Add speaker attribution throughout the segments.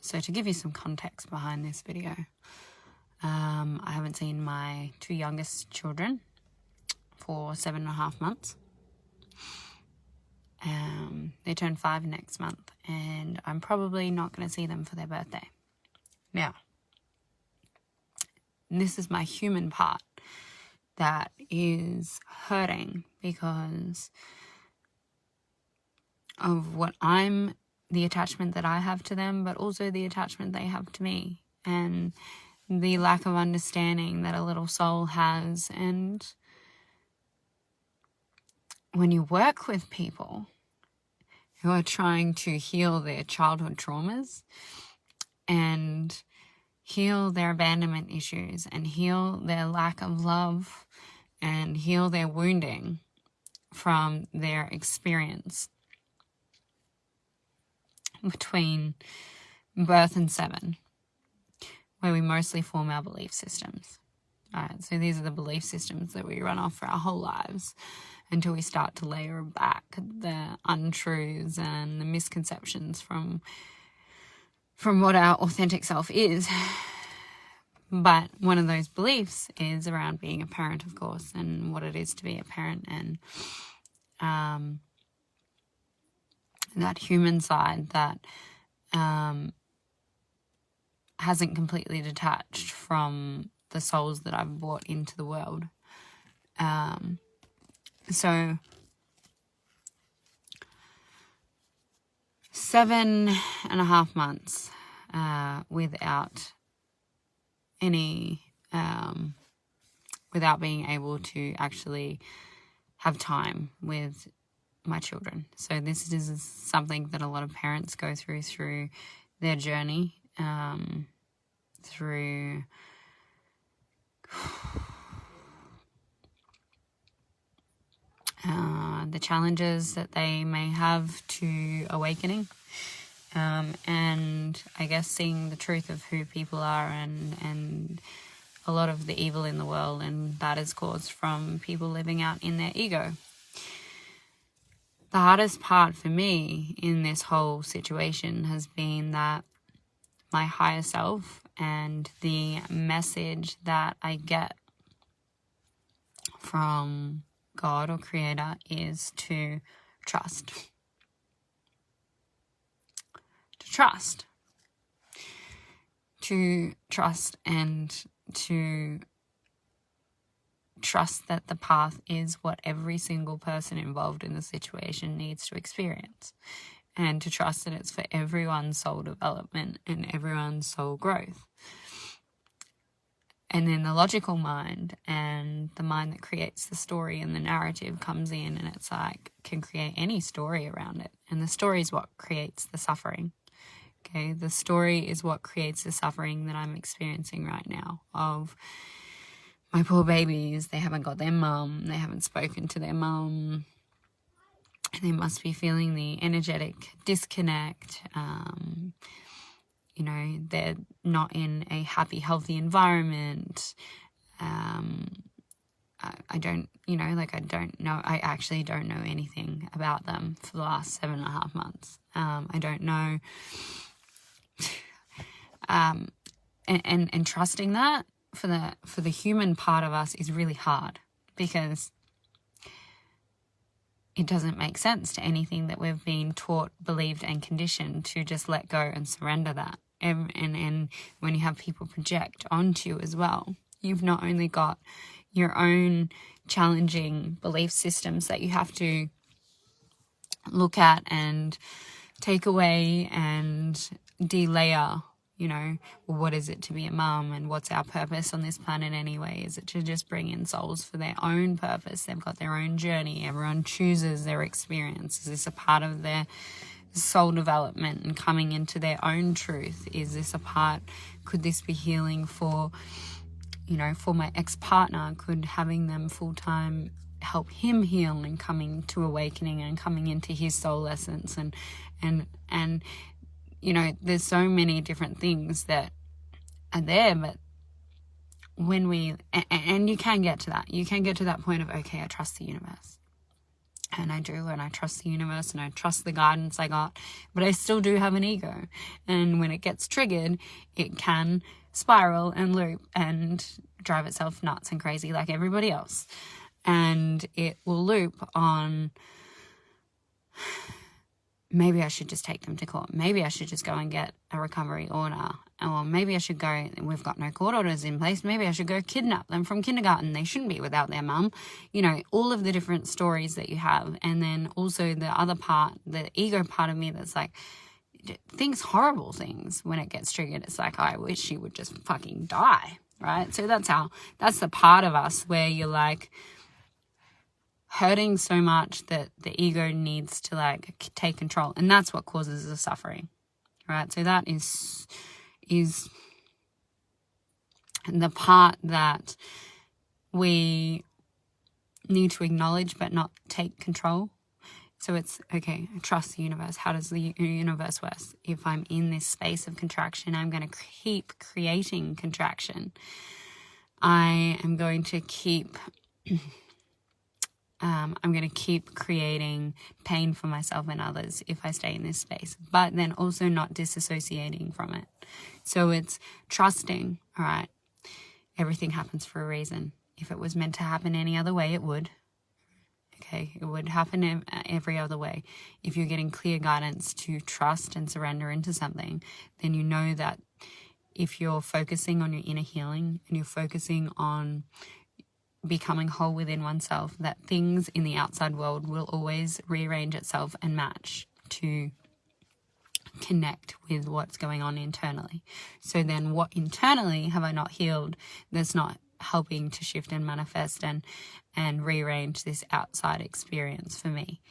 Speaker 1: So to give you some context behind this video, I haven't seen my two youngest children for 7.5 months. They turn 5 next month, and I'm probably not going to see them for their birthday. Now, this is my human part that is hurting because of the attachment that I have to them, but also the attachment they have to me, and the lack of understanding that a little soul has. And when you work with people who are trying to heal their childhood traumas and heal their abandonment issues and heal their lack of love and heal their wounding from their experience between birth and 7, where we mostly form our belief systems. Alright, so these are the belief systems that we run off for our whole lives until we start to layer back the untruths and the misconceptions from what our authentic self is. But one of those beliefs is around being a parent, of course, and what it is to be a parent, and that human side that hasn't completely detached from the souls that I've brought into the world. So 7.5 months without any, without being able to actually have time with my children. So this is something that a lot of parents go through their journey, through the challenges that they may have to awakening, and I guess seeing the truth of who people are, and a lot of the evil in the world, and that is caused from people living out in their ego. The hardest part for me in this whole situation has been that my higher self and the message that I get from God or Creator is to trust. To trust. To trust, and to trust that the path is what every single person involved in the situation needs to experience, and to trust that it's for everyone's soul development and everyone's soul growth. And then the logical mind and the mind that creates the story and the narrative comes in, and it's like, can create any story around it. And the story is what creates the suffering. Okay, the story is what creates the suffering that I'm experiencing right now of my poor babies. They haven't got their mum. They haven't spoken to their mum. They must be feeling the energetic disconnect. They're not in a happy, healthy environment. I don't know. I actually don't know anything about them for the last 7.5 months. I don't know. And trusting that for the human part of us is really hard, because it doesn't make sense to anything that we've been taught, believed, and conditioned to just let go and surrender that. And when you have people project onto you as well, you've not only got your own challenging belief systems that you have to look at and take away and delayer. What is it to be a mum, and what's our purpose on this planet anyway? Is it to just bring in souls for their own purpose? They've got their own journey. Everyone chooses their experience. Is this a part of their soul development and coming into their own truth? Is this a part, could this be healing for my ex-partner? Could having them full-time help him heal and coming to awakening and coming into his soul essence? And there's so many different things that are there, but when and you can get to that point of, okay, I trust the universe. And I do, and I trust the universe, and I trust the guidance I got, but I still do have an ego. And when it gets triggered, it can spiral and loop and drive itself nuts and crazy like everybody else. And it will loop on, maybe I should just take them to court. Maybe I should just go and get a recovery order. Or maybe I should go, we've got no court orders in place, maybe I should go kidnap them from kindergarten. They shouldn't be without their mum. You know, all of the different stories that you have. And then also the other part, the ego part of me that's like, thinks horrible things when it gets triggered. It's like, I wish she would just fucking die, right? So that's the part of us where you're like, hurting so much that the ego needs to like take control, and that's what causes the suffering, right? So that is the part that we need to acknowledge but not take control. So it's, okay, trust the universe. How does the universe work? If I'm in this space of contraction, I'm going to keep creating contraction. I am going to keep creating pain for myself and others if I stay in this space, but then also not disassociating from it. So it's trusting, all right, everything happens for a reason. If it was meant to happen any other way, it would. Okay, it would happen every other way. If you're getting clear guidance to trust and surrender into something, then you know that if you're focusing on your inner healing and you're focusing on becoming whole within oneself, that things in the outside world will always rearrange itself and match to connect with what's going on internally. So then what internally have I not healed that's not helping to shift and manifest and rearrange this outside experience for me?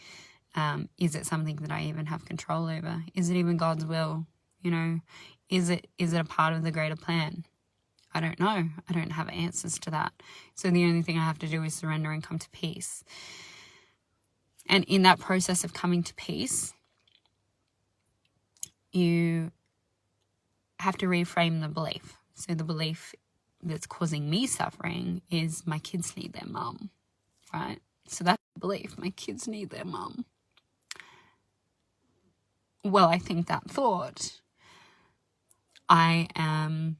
Speaker 1: Is it something that I even have control over? Is it even God's will? You know, is it a part of the greater plan? I don't know. I don't have answers to that. So the only thing I have to do is surrender and come to peace. And in that process of coming to peace, you have to reframe the belief. So the belief that's causing me suffering is my kids need their mum, right? So that's the belief. My kids need their mum. Well, I think that thought, I am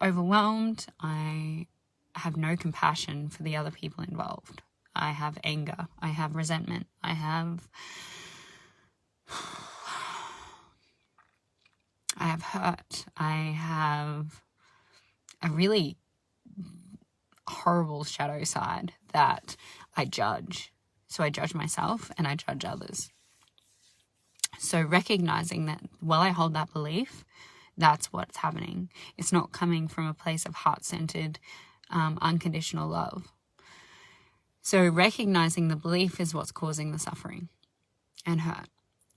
Speaker 1: overwhelmed. I have no compassion for the other people involved. I have anger. I have resentment. I have hurt. I have a really horrible shadow side that I judge. So I judge myself and I judge others. So recognizing that while I hold that belief, that's what's happening. It's not coming from a place of heart-centered, unconditional love. So recognizing the belief is what's causing the suffering and hurt.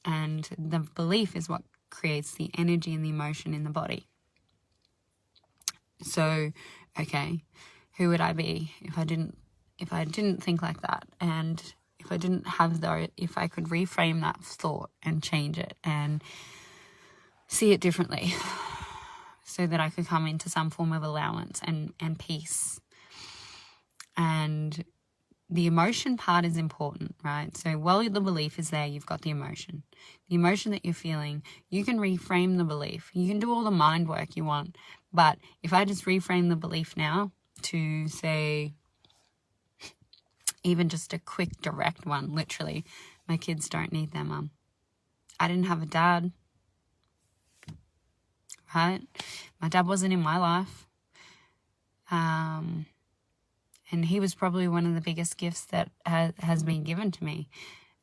Speaker 1: And the belief is what creates the energy and the emotion in the body. So, okay, who would I be if I didn't think like that? And if I didn't have if I could reframe that thought and change it and see it differently so that I could come into some form of allowance and peace. And the emotion part is important, right? So while the belief is there, you've got the emotion. The emotion that you're feeling, you can reframe the belief. You can do all the mind work you want. But if I just reframe the belief now to say, even just a quick direct one, literally, my kids don't need their mum. I didn't have a dad. Right? My dad wasn't in my life. And he was probably one of the biggest gifts that has been given to me.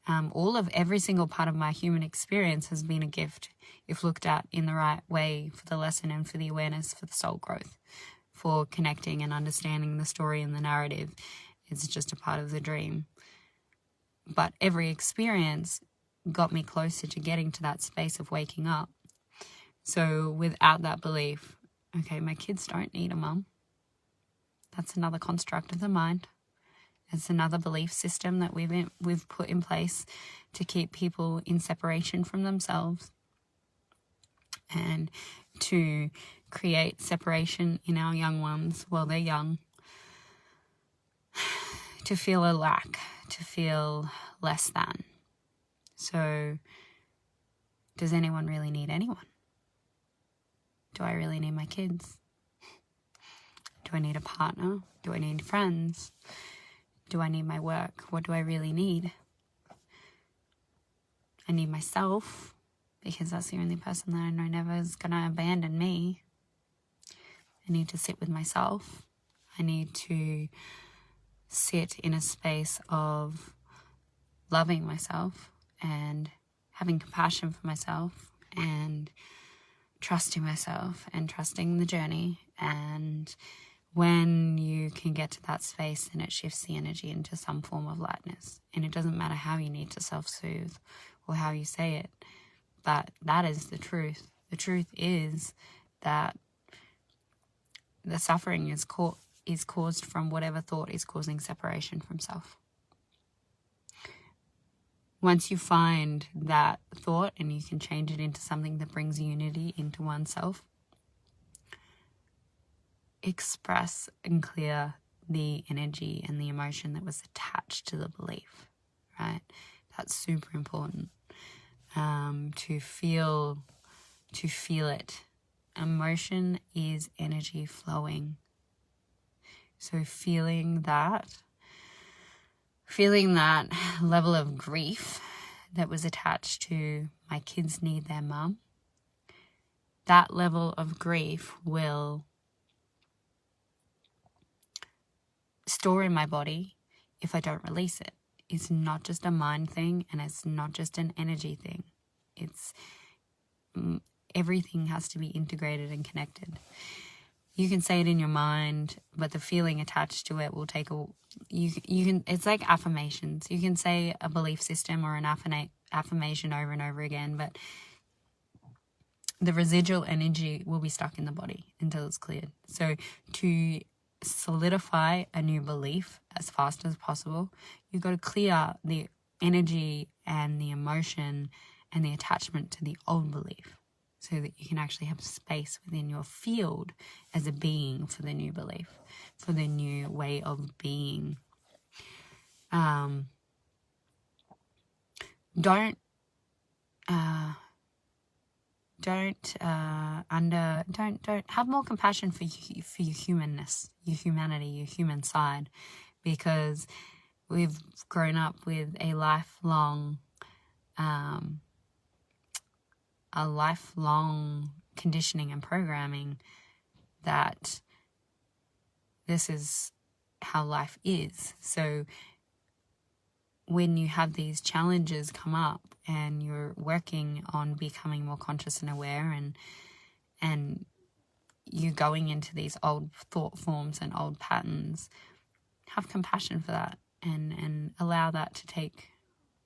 Speaker 1: Every single part of my human experience has been a gift if looked at in the right way for the lesson and for the awareness, for the soul growth, for connecting and understanding the story and the narrative. It's just a part of the dream. But every experience got me closer to getting to that space of waking up. So without that belief, okay, my kids don't need a mum. That's another construct of the mind. It's another belief system that we've put in place to keep people in separation from themselves and to create separation in our young ones while they're young, to feel a lack, to feel less than. So does anyone really need anyone? Do I really need my kids? Do I need a partner? Do I need friends? Do I need my work? What do I really need? I need myself, because that's the only person that I know never is going to abandon me. I need to sit with myself. I need to sit in a space of loving myself and having compassion for myself and trusting myself and trusting the journey. And when you can get to that space, then it shifts the energy into some form of lightness. And it doesn't matter how you need to self-soothe or how you say it, but that is the truth. The truth is that the suffering is caused from whatever thought is causing separation from self. Once you find that thought and you can change it into something that brings unity into oneself, express and clear the energy and the emotion that was attached to the belief, right? That's super important. To feel it. Emotion is energy flowing. So feeling that level of grief that was attached to my kids need their mum, that level of grief will store in my body if I don't release it. It's not just a mind thing, and it's not just an energy thing. It's everything has to be integrated and connected. You can say it in your mind, but the feeling attached to it will take you can. It's like affirmations. You can say a belief system or an affirmation over and over again, but the residual energy will be stuck in the body until it's cleared. So to solidify a new belief as fast as possible, you've got to clear the energy and the emotion and the attachment to the old belief so that you can actually have space within your field as a being for the new belief, for the new way of being. Don't have more compassion for your humanness, your humanity, your human side, because we've grown up with a lifelong conditioning and programming that this is how life is. So when you have these challenges come up and you're working on becoming more conscious and aware, and you're going into these old thought forms and old patterns, have compassion for that and allow that to take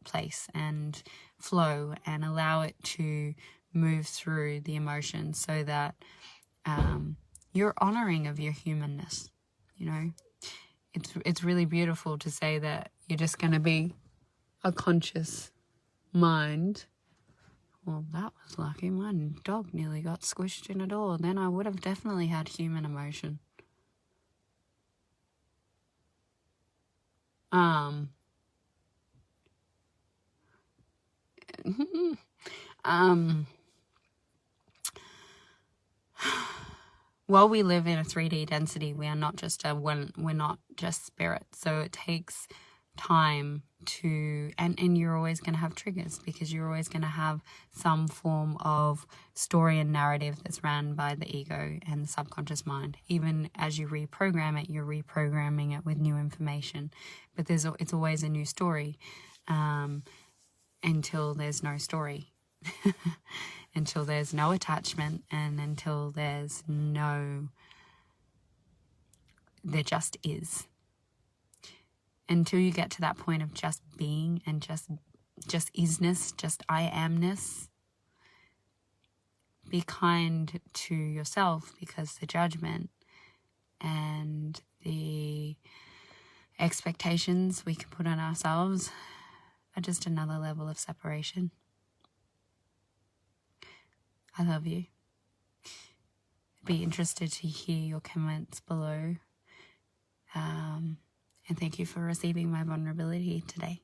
Speaker 1: place and flow, and allow it to move through the emotions so that you're honoring of your humanness. You know, it's really beautiful to say that you're just going to be a conscious mind. Well, that was lucky. My dog nearly got squished in a door. Then I would have definitely had human emotion. While we live in a 3D density, we are not just we're not just spirit. So it takes time to, and you're always going to have triggers, because you're always going to have some form of story and narrative that's ran by the ego and the subconscious mind. Even as you reprogram it, you're reprogramming it with new information, but it's always a new story until there's no story. Until there's no attachment, and until there just is. Until you get to that point of just being and just isness, just I amness, be kind to yourself, because the judgment and the expectations we can put on ourselves are just another level of separation. I love you. Be interested to hear your comments below. And thank you for receiving my vulnerability today.